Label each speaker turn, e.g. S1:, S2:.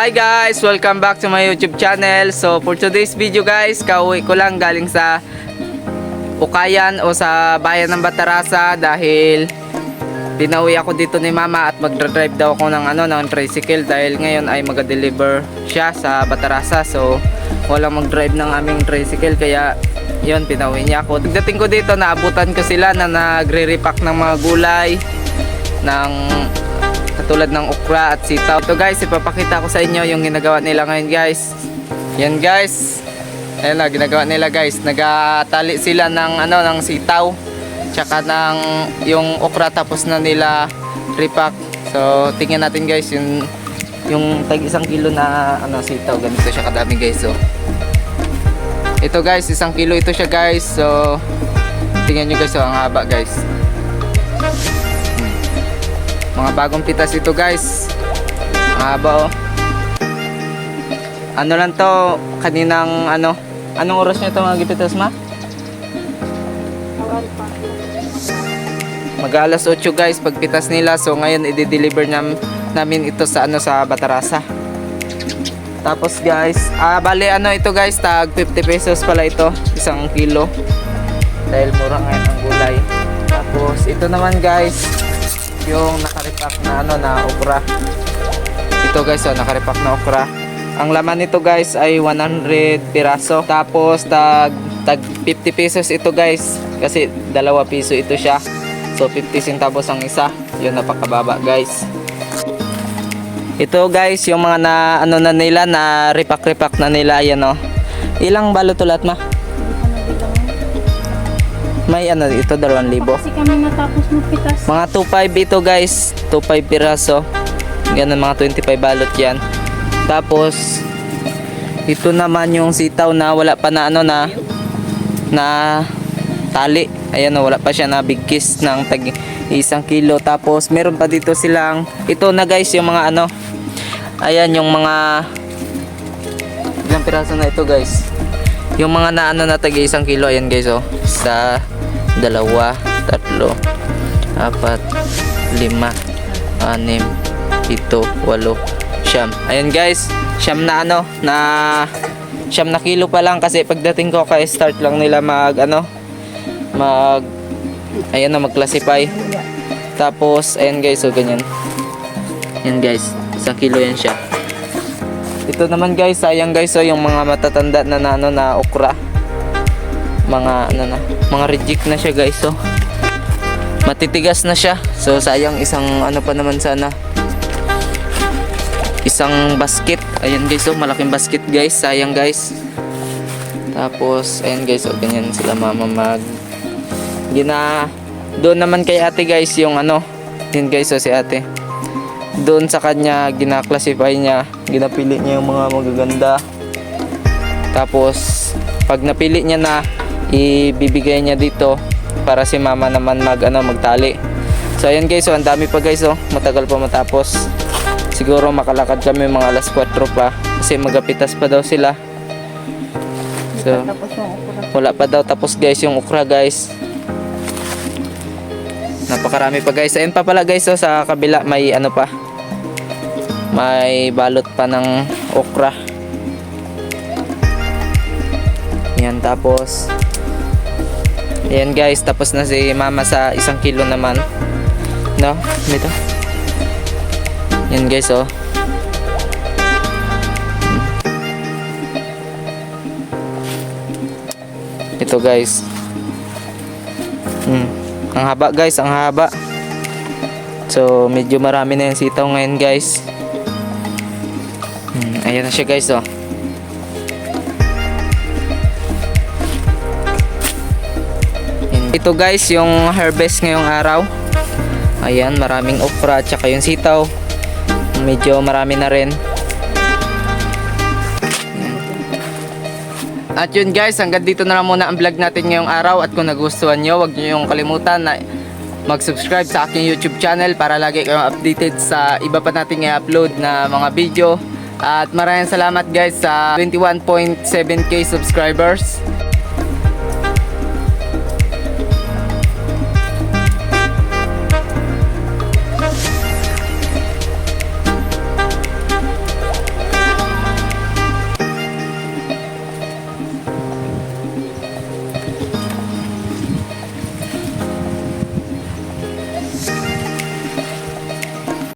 S1: Hi guys! Welcome back to my YouTube channel. So for today's video guys, kauwi ko lang galing sa Ukayan o sa bayan ng Batarasa dahil pinauwi ako dito ni mama at magdra-drive daw ako ng tricycle dahil ngayon ay mag-deliver siya sa Batarasa. So walang mag-drive ng aming tricycle kaya yun, pinauwi niya ako. Pagdating ko dito, naabutan ko sila na nagre-repack ng mga gulay ng katulad ng okra at sitaw. Ito guys, ipapakita ko sa inyo yung ginagawa nila ngayon guys. Yan guys. Ayan na, ginagawa nila guys. Nagatali sila ng sitaw tsaka ng yung okra tapos na nila repack. So tingnan natin guys yung tag 1 kilo na sitaw. Ganito siya kadami guys. So ito guys, 1 kilo ito siya guys. So tingnan nyo guys, ang haba guys. Mga bagong pitas ito guys. Mahaba oh. Ano lang to, kaninang anong oras nyo ito mga gipitas ma? Mag alas 8 guys pagpitas nila. So ngayon i-deliver namin ito sa sa Batarasa. Tapos guys, bali ito guys, tag 50 pesos pala ito, 1 kilo. Dahil mura ngayon ang gulay. Tapos ito naman guys, yung nakarepack na okra. Ito guys, nakarepack na okra. Ang laman nito guys ay 100 piraso. Tapos tag 50 pesos ito guys, kasi 2 piso ito siya. So 50 centavos ang isa. Yun, napakababa guys. Ito guys, yung mga na nila, na repack na nila. Ayan oh. Ilang balot ulat ma? May ito 2,000.
S2: Kasi kami natapos magpitas.
S1: Mga 2.5 ito guys, 2.5 piraso. Ganun, mga 25 balot yan. Tapos ito naman yung sitaw na wala pa na na tali. Ayan wala pa siya na bigkis ng tag 1 kilo. Tapos meron pa dito silang ito na guys, yung mga ayan yung mga ilang piraso na ito guys. Yung mga na tag 1 kilo. Ayan guys oh. 1, 2, 3, 4, 5, 6, 7, 8, 9. Ayan guys, 9 na 9 na kilo pa lang, kasi pagdating ko kay start lang nila mag-classify. Tapos ayan guys, so ganyan. Ayan guys, 1 kilo yan siya. Ito naman guys, sayang guys, so yung mga matatanda na okra. Mga mga reject na siya guys, so matitigas na siya. So sayang, isang pa naman sana, isang basket. Ayan guys, so malaking basket guys, sayang guys. Tapos ayan guys, so ganyan sila mama doon naman kay ate guys, yung yun guys, so si ate doon sa kanya gina-classify niya, ginapili niya yung mga magaganda. Tapos pag napili niya na, ibibigay niya dito para si mama naman magtali. So ayan guys, so ang dami pa guys, so matagal pa matapos. Siguro makalakad kami mga alas 4 pa, kasi magapitas pa daw sila. So wala pa daw tapos guys yung okra guys. Napakarami pa guys. Ayun pa pala guys, so sa kabila may pa, may balot pa ng okra. Yan, tapos ayan guys, tapos na si mama sa 1 kilo naman. No, dito. Yan guys oh. Ito guys. Ang haba guys, ang haba. So medyo marami na yung sitaw ngayon guys. Ayan na siya guys oh. Ito guys, yung harvest ngayong araw. Ayan, maraming okra at saka yung sitaw. Medyo marami na rin. At yun guys, hanggang dito na lang muna ang vlog natin ngayong araw. At kung nagustuhan nyo, huwag nyo yung kalimutan na mag-subscribe sa aking YouTube channel para lagi kayong updated sa iba pa nating i-upload na mga video. At maraming salamat guys sa 21.7k subscribers.